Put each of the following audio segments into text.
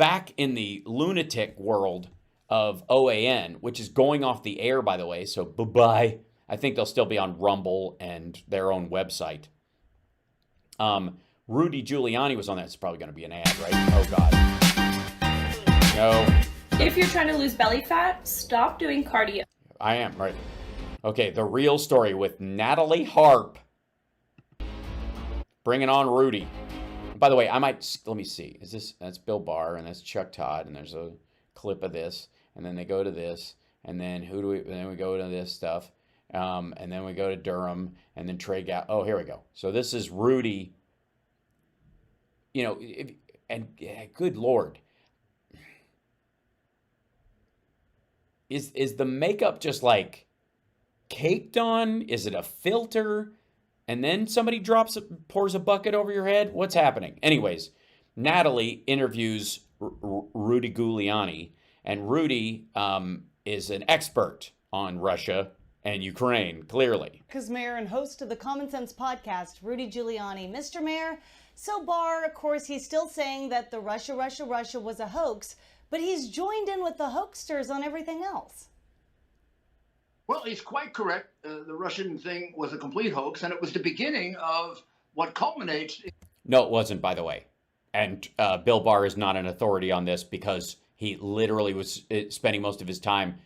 back in the lunatic world of OAN, which is going off the air, by the way, so bye-bye. I think they'll still be on Rumble and their own website. Rudy Giuliani was on that. It's probably going to be an ad, right? Oh, God. No. If you're trying to lose belly fat, stop doing cardio. I am, right. Okay, the real story with Natalie Harp. Bringing on Rudy. By the way, let me see. That's Bill Barr, and that's Chuck Todd, and there's a clip of this, and then they go to this, and then then we go to this stuff, and then we go to Durham, and then Trey Gowdy. Oh, here we go. So this is Rudy. You know, good Lord. Is the makeup just like caked on? Is it a filter? And then somebody pours a bucket over your head? What's happening? Anyways, Natalie interviews Rudy Giuliani, and Rudy is an expert on Russia and Ukraine, clearly. Because Mayor and host of the Common Sense podcast, Rudy Giuliani. Mr. Mayor, so Barr, of course, he's still saying that the Russia was a hoax, but he's joined in with the hoaxsters on everything else. Well, he's quite correct. The Russian thing was a complete hoax, and it was the beginning of what culminates. No, it wasn't, by the way. And Bill Barr is not an authority on this because he literally was spending most of his time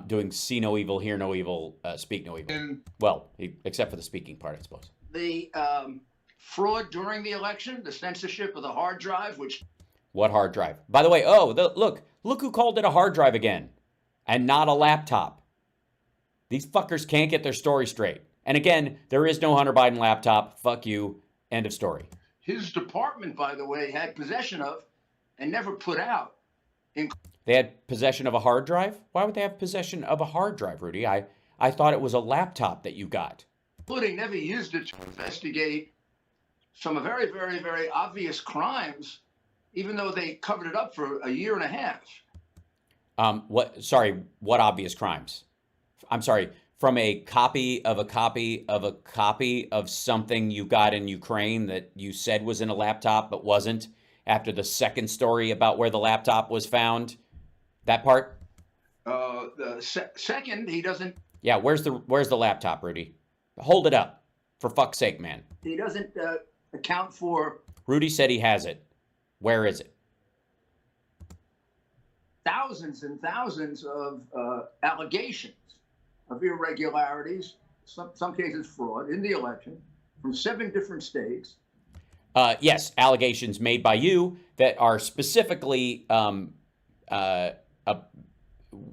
doing see no evil, hear no evil, speak no evil. Well, except for the speaking part, I suppose. The fraud during the election, the censorship of the hard drive, which... What hard drive? By the way, look who called it a hard drive again, and not a laptop. These fuckers can't get their story straight. And again, there is no Hunter Biden laptop. Fuck you. End of story. His department, by the way, had possession of and never put out. They had possession of a hard drive? Why would they have possession of a hard drive, Rudy? I thought it was a laptop that you got. Including never used it to investigate some very, very, very obvious crimes, even though they covered it up for a year and a half. What obvious crimes? I'm sorry, from a copy of a copy of a copy of something you got in Ukraine that you said was in a laptop but wasn't, after the second story about where the laptop was found? That part? Second, he doesn't... Yeah, where's the laptop, Rudy? Hold it up, for fuck's sake, man. He doesn't account for... Rudy said he has it. Where is it? Thousands and thousands of allegations of irregularities, some cases fraud, in the election from 7 different states. Yes, allegations made by you that are specifically, when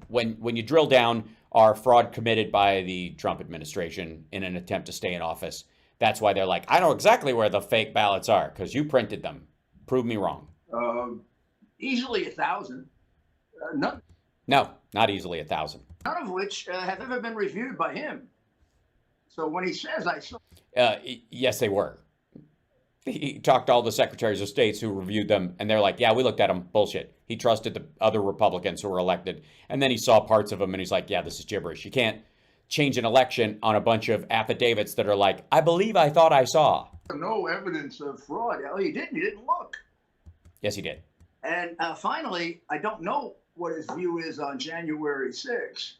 you drill down, are fraud committed by the Trump administration in an attempt to stay in office. That's why they're like, I know exactly where the fake ballots are, because you printed them. Prove me wrong. Easily 1,000. None. No, not easily 1,000. None of which have ever been reviewed by him. So when he says I saw... yes, they were. He talked to all the secretaries of states who reviewed them, and they're like, yeah, we looked at them. Bullshit. He trusted the other Republicans who were elected. And then he saw parts of them, and he's like, yeah, this is gibberish. You can't change an election on a bunch of affidavits that are like, I believe I thought I saw. No evidence of fraud. Oh, he didn't. He didn't look. Yes, he did. And finally, I don't know what his view is on January 6th.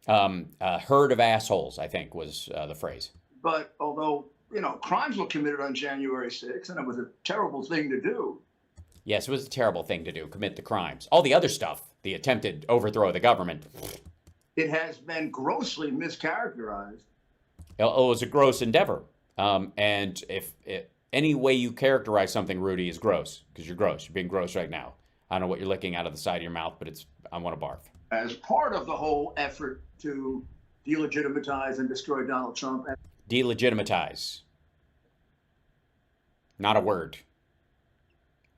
Herd of assholes, I think, was the phrase. But although, crimes were committed on January 6th, and it was a terrible thing to do. Yes, it was a terrible thing to do, commit the crimes. All the other stuff, the attempted overthrow of the government. It has been grossly mischaracterized. It was a gross endeavor. And if any way you characterize something, Rudy, is gross, because you're gross. You're being gross right now. I don't know what you're licking out of the side of your mouth, but I want to barf. As part of the whole effort to delegitimize and destroy Donald Trump. Delegitimize. Not a word.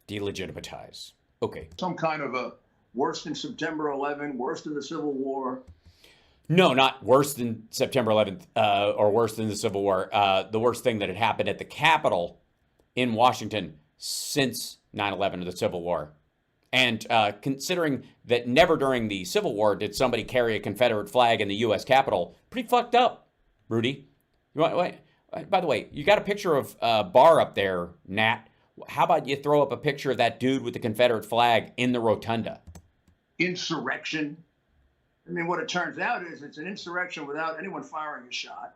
Delegitimize. Okay. Some kind of a worse than September 11, worse than the Civil War. No, not worse than September 11th or worse than the Civil War. The worst thing that had happened at the Capitol in Washington since 9/11 or the Civil War. And considering that never during the Civil War did somebody carry a Confederate flag in the U.S. Capitol, pretty fucked up, Rudy. By the way, you got a picture of Barr up there, Nat. How about you throw up a picture of that dude with the Confederate flag in the rotunda? Insurrection. I mean, what it turns out is it's an insurrection without anyone firing a shot.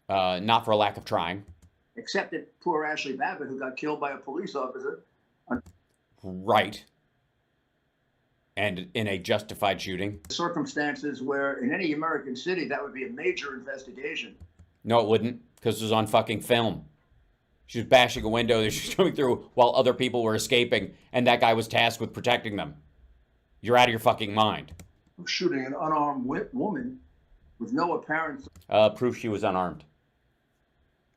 Not for a lack of trying. Except that poor Ashley Babbitt, who got killed by a police officer. Right. And in a justified shooting. Circumstances where in any American city, that would be a major investigation. No, it wouldn't, because it was on fucking film. She was bashing a window that she was coming through while other people were escaping, and that guy was tasked with protecting them. You're out of your fucking mind. Shooting an unarmed woman with no apparent... Proof she was unarmed.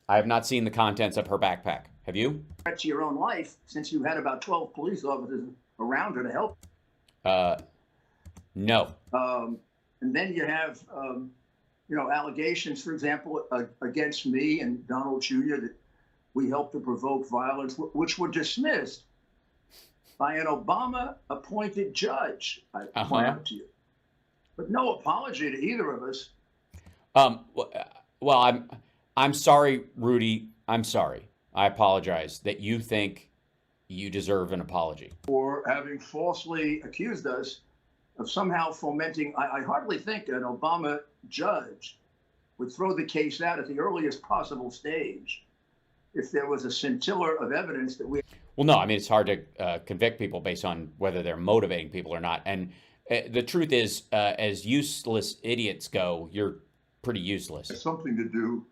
I have not seen the contents of her backpack. Have you? ...threat to your own life, since you had about 12 police officers around her to help. No. And then you have, allegations, for example, against me and Donald Jr. that we helped to provoke violence, which were dismissed by an Obama-appointed judge, I point out to you. But no apology to either of us. Well, I'm sorry, Rudy. I'm sorry. I apologize that you think you deserve an apology. For having falsely accused us of somehow fomenting, I hardly think an Obama judge would throw the case out at the earliest possible stage if there was a scintilla of evidence that we... Well, no, I mean, it's hard to convict people based on whether they're motivating people or not. And the truth is, as useless idiots go, you're pretty useless. It's something to do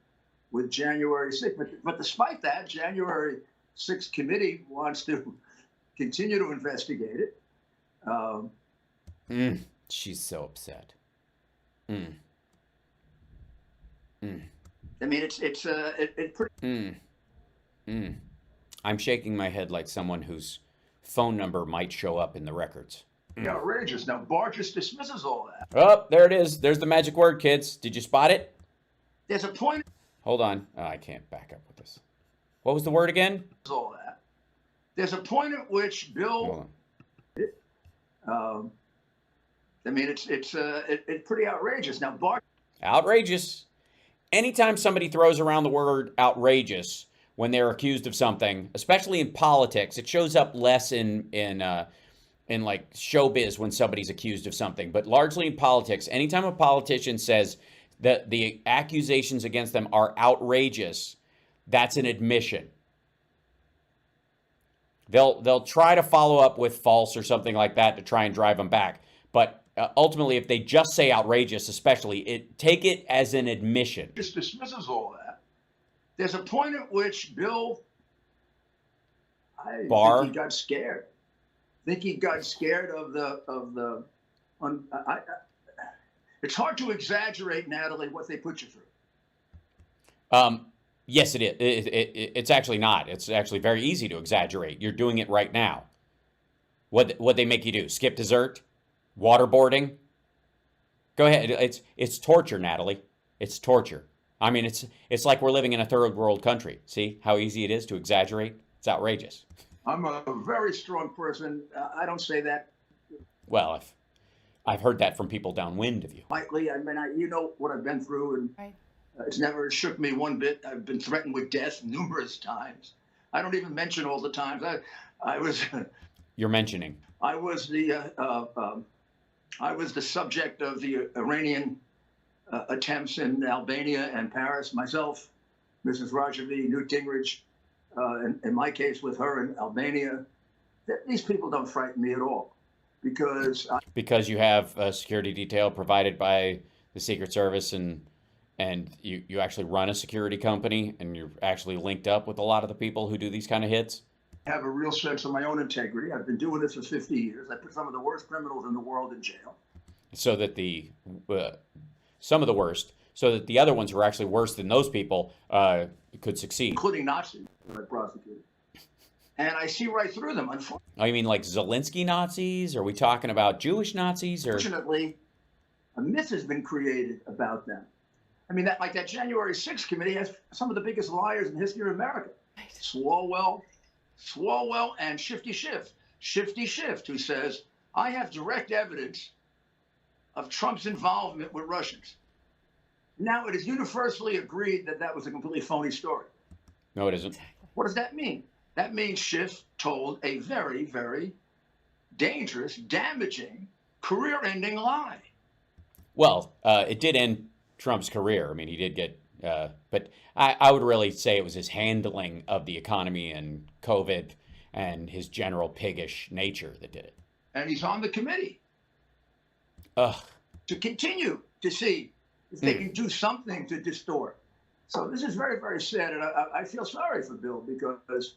with January 6th. But despite that, January 6th committee wants to continue to investigate it. She's so upset. I mean, it's pretty... I'm shaking my head like someone whose phone number might show up in the records. outrageous. Now, Barr just dismisses all that. Oh, there it is. There's the magic word, kids. Did you spot it? There's a point... Hold on. Oh, I can't back up with this. What was the word again? All that. There's a point at which Bill... I mean, it's pretty outrageous. Now, Barr... Outrageous. Anytime somebody throws around the word outrageous when they're accused of something, especially in politics, it shows up less in like showbiz when somebody's accused of something, but largely in politics. Anytime a politician says that the accusations against them are outrageous, that's an admission. They'll try to follow up with false or something like that to try and drive them back. But ultimately, if they just say outrageous, especially, take it as an admission. Just dismisses all that. There's a point at which Bill, Barr, think he got scared. I think he got scared of the. It's hard to exaggerate, Natalie, what they put you through. Yes, it is. It's actually not. It's actually very easy to exaggerate. You're doing it right now. What they make you do? Skip dessert? Waterboarding? Go ahead. It's torture, Natalie. It's torture. I mean, it's like we're living in a third world country. See how easy it is to exaggerate? It's outrageous. I'm a very strong person. I don't say that. Well, I've heard that from people downwind of you. Lightly. I mean, you know what I've been through, and Right. It's never shook me one bit. I've been threatened with death numerous times. I don't even mention all the times. I was. You're mentioning. I was the subject of the Iranian attempts in Albania and Paris. Myself, Mrs. Rajavi, Newt Gingrich, in my case with her in Albania. These people don't frighten me at all, because you have a security detail provided by the Secret Service, and you actually run a security company, and you're actually linked up with a lot of the people who do these kind of hits. I have a real sense of my own integrity. I've been doing this for 50 years. I put some of the worst criminals in the world in jail. So that some of the worst, so that the other ones who are actually worse than those people could succeed. Including Nazis that I prosecuted. And I see right through them, unfortunately. Oh, you mean like Zelensky Nazis? Are we talking about Jewish Nazis? Or... Unfortunately, a myth has been created about them. I mean, that January 6th committee has some of the biggest liars in the history of America. Right. Swalwell, and Shifty Schiff, who says, I have direct evidence of Trump's involvement with Russians. Now, it is universally agreed that that was a completely phony story. No, it isn't. What does that mean? that means Schiff told a very, very dangerous, damaging, career-ending lie. Well, it did end Trump's career. I mean, he did get, but I would really say it was his handling of the economy and COVID and his general piggish nature that did it. And he's on the committee Ugh. to continue to see if they can do something to distort. So this is very, very sad, and I feel sorry for Bill because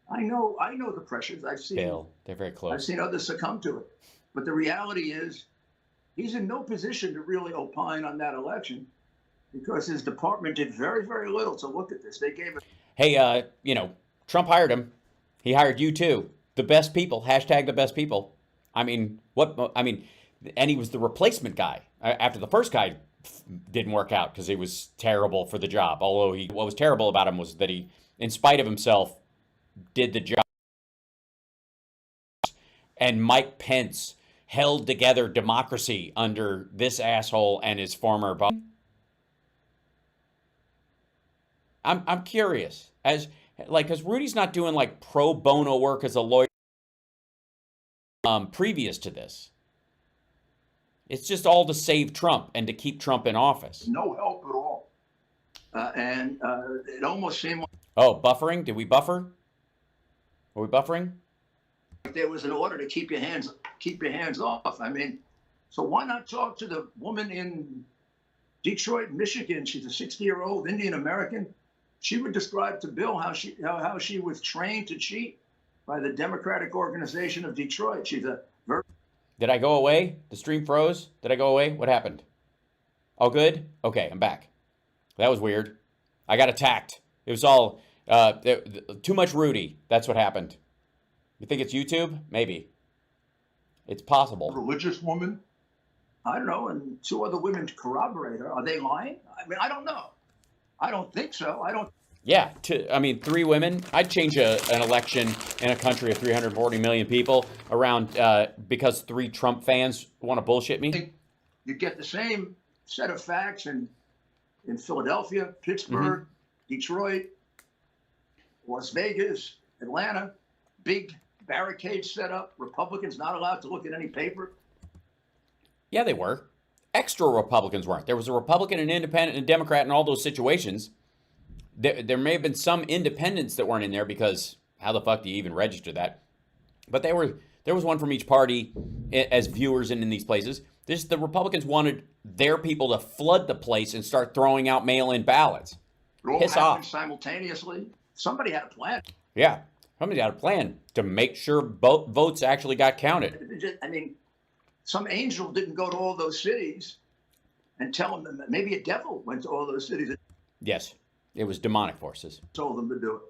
I know the pressures. Bill, they're very close. I've seen others succumb to it, but the reality is he's in no position to really opine on that election because his department did very, very little to look at this. They gave it. Hey, Trump hired him. He hired you too. The best people. Hashtag the best people. I mean, and he was the replacement guy after the first guy didn't work out because he was terrible for the job. Although what was terrible about him was that he, in spite of himself, did the job. And Mike Pence held together democracy under this asshole and his former boss. I'm curious because Rudy's not doing like pro bono work as a lawyer previous to this. It's just all to save Trump and to keep Trump in office. No help at all. And it almost seemed like. Oh, buffering? Did we buffer? Were we buffering? There was an order to keep your hands off. I mean, so why not talk to the woman in Detroit, Michigan? She's a 60-year-old Indian American. She would describe to Bill how she was trained to cheat by the Democratic Organization of Detroit. She's a very. Did I go away? The stream froze? Did I go away? What happened? All good? Okay, I'm back. That was weird. I got attacked. It was all too much Rudy. That's what happened. You think it's YouTube? Maybe. It's possible. Religious woman. I don't know, and two other women to corroborate her. Are they lying? I mean, I don't know. I don't think so. I don't. Yeah, 3 women. I'd change an election in a country of 340 million people around because 3 Trump fans want to bullshit me. You get the same set of facts in Philadelphia, Pittsburgh, Detroit, Las Vegas, Atlanta. Big barricades set up. Republicans not allowed to look at any paper. Yeah, they were. Extra Republicans weren't. There was a Republican, an Independent, and a Democrat in all those situations. There may have been some independents that weren't in there because how the fuck do you even register that? But there was one from each party as viewers in these places. The Republicans wanted their people to flood the place and start throwing out mail-in ballots. It all Piss happened off. simultaneously. Somebody had a plan. Yeah, somebody had a plan to make sure both votes actually got counted. I mean, some angel didn't go to all those cities and tell them that maybe a devil went to all those cities. Yes, it was demonic forces. Told them to do it.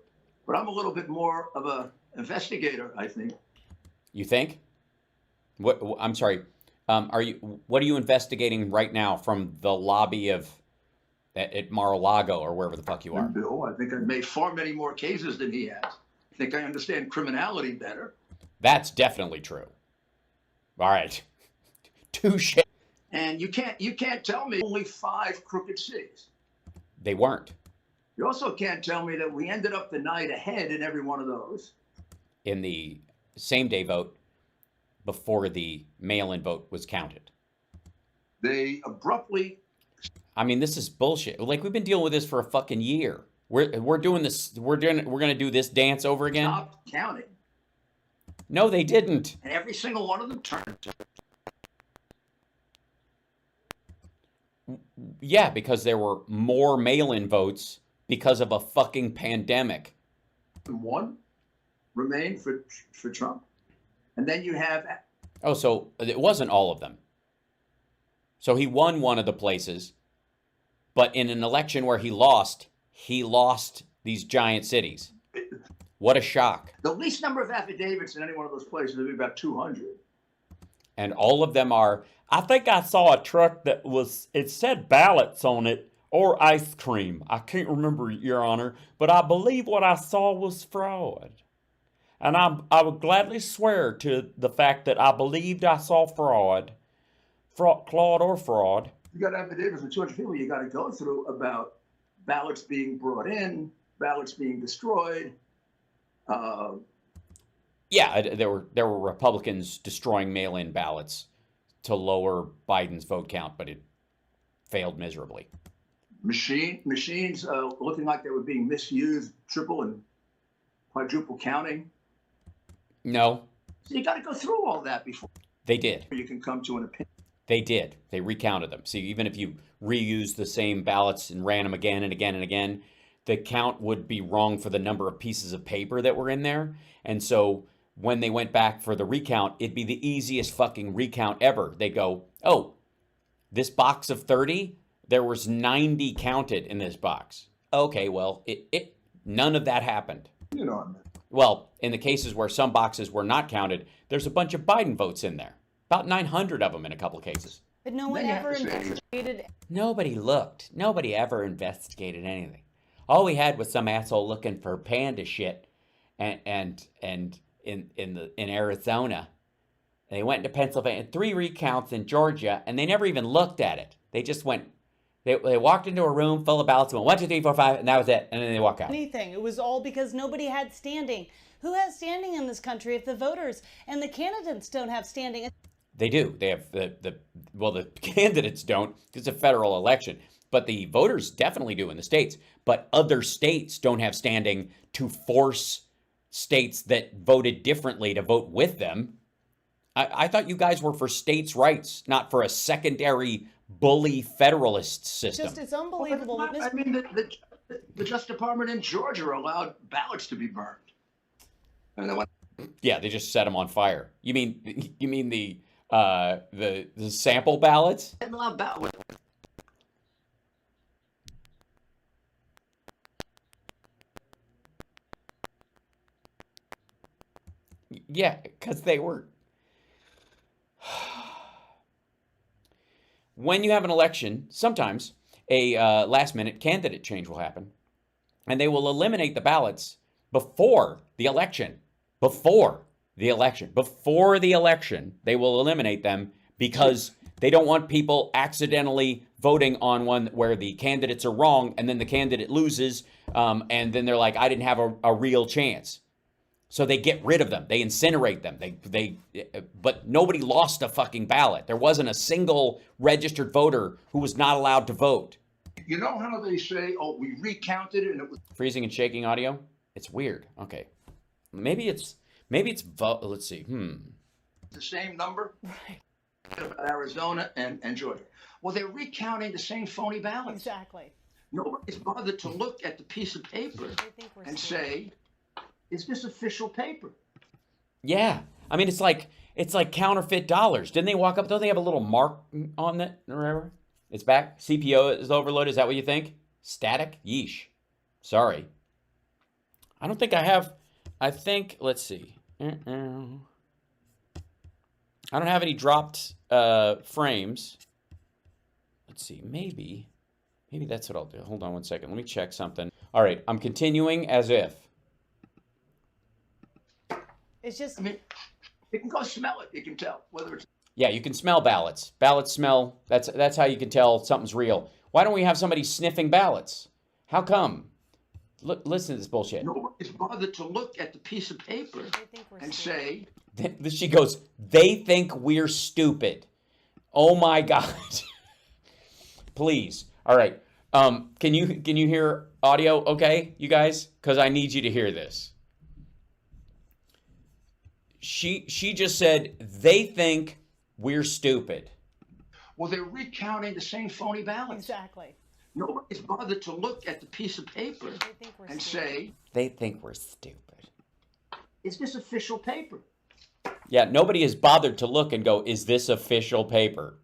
But I'm a little bit more of an investigator, I think. You think? What? I'm sorry. What are you investigating right now from the lobby of at Mar-a-Lago or wherever the fuck you are? Bill, I think I've made far many more cases than he has. I think I understand criminality better. That's definitely true. All right. Touche. And you can't tell me only 5 crooked cities. They weren't. You also can't tell me that we ended up the night ahead in every one of those. In the same day vote before the mail-in vote was counted. They abruptly. I mean, this is bullshit. Like, we've been dealing with this for a fucking year. We're doing this. We're going to do this dance over again. Stopped counting. No, they didn't. And every single one of them turned. Yeah, because there were more mail-in votes because of a fucking pandemic. One remained for Trump. And then you have. Oh, so it wasn't all of them. So he won one of the places, but in an election where he lost these giant cities. What a shock. The least number of affidavits in any one of those places would be about 200. And all of them are, I think I saw a truck that it said ballots on it or ice cream. I can't remember, Your Honor, but I believe what I saw was fraud. And I would gladly swear to the fact that I believed I saw fraud, or fraud. You got affidavits from 200 people you got to go through about ballots being brought in, ballots being destroyed. Yeah, there were Republicans destroying mail-in ballots to lower Biden's vote count, but it failed miserably. Machines looking like they were being misused, triple and quadruple counting. No, So you got to go through all that before they did. you can come to an opinion. They did. They recounted them. See, even if you reuse the same ballots and ran them again and again and again, the count would be wrong for the number of pieces of paper that were in there. And so when they went back for the recount, it'd be the easiest fucking recount ever. They go, oh, this box of 30, there was 90 counted in this box. Okay, well, none of that happened. You know, Well, in the cases where some boxes were not counted, there's a bunch of Biden votes in there. About 900 of them in a couple of cases. But no one Then you ever have to say- investigated. Nobody looked. Nobody ever investigated anything. All we had was some asshole looking for panda shit, and in Arizona. They went into Pennsylvania, 3 recounts in Georgia, and they never even looked at it. They just went. They walked into a room full of ballots and went 1, 2, 3, 4, 5, and that was it. And then they walk out. Anything. It was all because nobody had standing. Who has standing in this country if the voters and the candidates don't have standing? They do. They have the candidates don't because it's a federal election, but the voters definitely do in the states. But other states don't have standing to force states that voted differently to vote with them. I thought you guys were for states' rights, not for a secondary bully federalist system. Just it's unbelievable. Well, I mean, the Justice Department in Georgia allowed ballots to be burned. And then Yeah, they just set them on fire. You mean the sample ballots? they allowed ballots. Yeah, because they were. When you have an election, sometimes a last-minute candidate change will happen, and they will eliminate the ballots before the election. Before the election, they will eliminate them because they don't want people accidentally voting on one where the candidates are wrong, and then the candidate loses, and then they're like, I didn't have a real chance. So they get rid of them. They incinerate them. But nobody lost a fucking ballot. There wasn't a single registered voter who was not allowed to vote. You know how they say, oh, we recounted it and it was Freezing and shaking audio? It's weird. Okay. Maybe it's let's see. the same number? Right. About Arizona and Georgia. Well, they're recounting the same phony ballots. Exactly. Nobody's bothered to look at the piece of paper and say, is this official paper? Yeah. I mean, it's like counterfeit dollars. Didn't they walk up? Don't they have a little mark on it? Remember? It's back. CPO is overloaded. Is that what you think? Static? Yeesh. Sorry. I don't think I have. I think, let's see. I don't have any dropped frames. Let's see. Maybe that's what I'll do. Hold on one second. Let me check something. All right. I'm continuing as if. It's just. I mean, you can go smell it. You can tell whether it's. Yeah, you can smell ballots. Ballots smell. That's how you can tell something's real. Why don't we have somebody sniffing ballots? How come? Listen to this bullshit. Nobody's bothered to look at the piece of paper and say. She goes, they think we're stupid. Oh my God. Please. All right. Can you hear audio okay, you guys? Because I need you to hear this. She just said, they think we're stupid. Well, they're recounting the same phony ballots. Exactly. Nobody's bothered to look at the piece of paper and say, they think we're stupid. is this official paper? Yeah, nobody has bothered to look and go, is this official paper?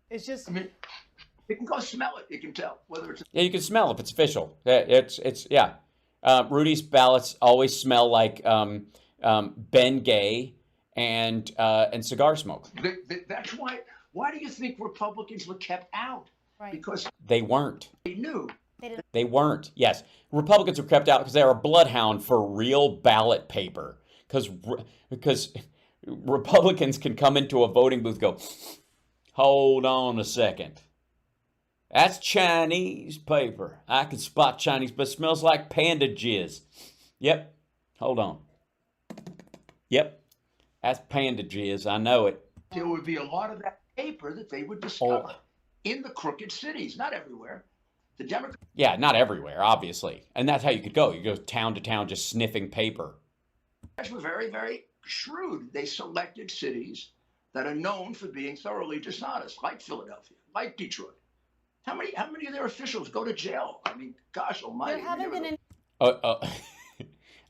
It's just. I mean, you can go smell it. You can tell whether it's. Yeah, you can smell if it's official. It's yeah. Rudy's ballots always smell like Ben Gay and cigar smoke. That's why. Why do you think Republicans were kept out? Right. Because They weren't. they knew. They weren't. Yes, Republicans were kept out because they are a bloodhound for real ballot paper. Because Republicans can come into a voting booth and go, hold on a second. That's Chinese paper. I can spot Chinese, but it smells like panda jizz. Yep. Hold on. Yep. That's panda jizz. I know it. There would be a lot of that paper that they would discover in the crooked cities, not everywhere. The Democrats Yeah, not everywhere, obviously. And that's how you could go. You go town to town just sniffing paper. were very, very shrewd. They selected cities that are known for being thoroughly dishonest, like Philadelphia, like Detroit. How many of their officials go to jail? I mean, gosh almighty. There haven't been any.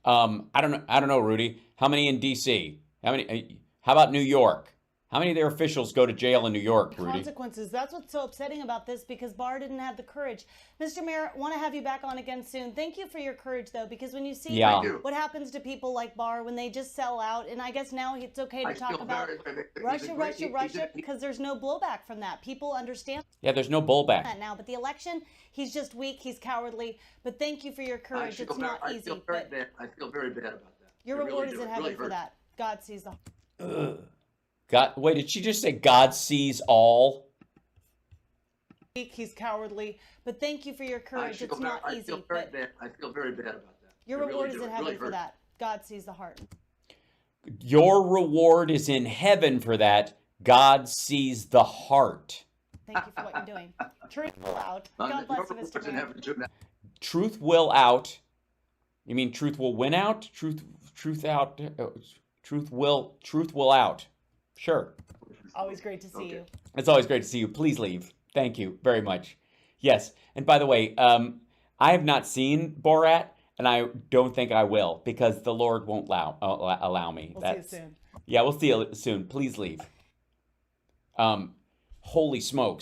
I don't know, Rudy. How many in D.C.? How about New York? How many of their officials go to jail in New York, Rudy? Consequences. That's what's so upsetting about this, because Barr didn't have the courage. Mr. Mayor, want to have you back on again soon. Thank you for your courage, though, because when you see what happens to people like Barr when they just sell out, and I guess now it's okay to talk about Russia, because there's no blowback from that. People understand. Yeah, there's no blowback now, but the election, he's just weak, he's cowardly. But thank you for your courage. It's not easy. I feel very bad about that. Your reward is in heaven for that. God sees the. God, wait, did she just say God sees all? He's cowardly, but thank you for your courage. It's not easy. I feel very bad about that. Your reward is in heaven for that. God sees the heart. Your reward is in heaven for that. God sees the heart. Thank you for what you're doing. Truth will out. God bless you, Mr. Mayor. Truth will out. You mean truth will win out? Truth out. Truth will out. Sure. Always great to see you. It's always great to see you. Please leave. Thank you very much. Yes. And by the way, I have not seen Borat, and I don't think I will, because the Lord won't allow me. We'll see you soon. Yeah, we'll see you soon. Please leave. Holy smokes.